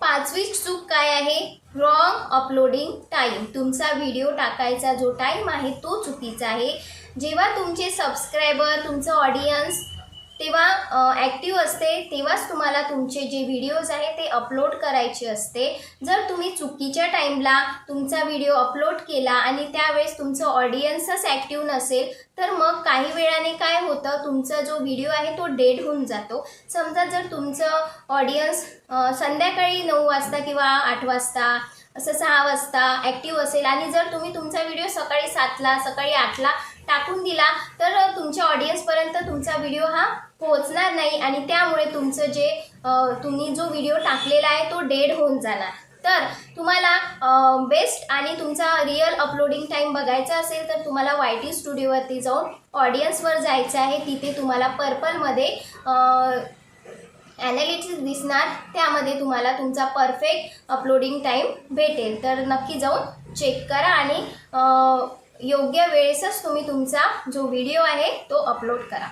पाचवी चूक काय आहे? Wrong uploading time. तुमचा व्हिडिओ टाकायचा जो टाइम आहे तो चुकीचा आहे. जेव्हा तुमचे सबस्क्रायबर, तुमचं ऑडियन्स तेव्हा ॲक्टिव्ह असते, तेव्हाच तुम्हाला तुमचे जे व्हिडिओज आहे ते अपलोड करायचे असते. जर तुम्ही चुकीच्या टाईमला तुमचा व्हिडिओ अपलोड केला आणि त्यावेळेस तुमचं ऑडियन्सच ॲक्टिव्ह नसेल, तर मग काही वेळाने काय होतं, तुमचा जो व्हिडिओ आहे तो डेड होऊन जातो. समजा जर तुमचं ऑडियन्स संध्याकाळी 9 वाजता किंवा 8 वाजता असं 6 वाजता ॲक्टिव्ह असेल आणि जर तुम्ही तुमचा व्हिडिओ सकाळी 7ला सकाळी 8ला टाकून दिला, तर तुमच्या ऑडियन्सपर्यंत तुमचा व्हिडिओ हा पोहोचणार नाही आणि त्यामुळे तुमचं जे तुम्ही जो व्हिडिओ टाकलेला आहे तो डेड होऊन जाणार. तर तुम्हाला बेस्ट आणि तुमचा रिअल अपलोडिंग टाईम बघायचा असेल तर तुम्हाला YT स्टुडिओवरती जाऊन ऑडियन्सवर जायचं आहे. तिथे तुम्हाला पर्पलमध्ये ॲनालिटिक्स दिसणार, त्यामध्ये तुम्हाला तुमचा परफेक्ट अपलोडिंग टाईम भेटेल. तर नक्की जाऊन चेक करा आणि योग्य वेळेसच तुम्ही तुमचा जो व्हिडिओ आहे तो अपलोड करा.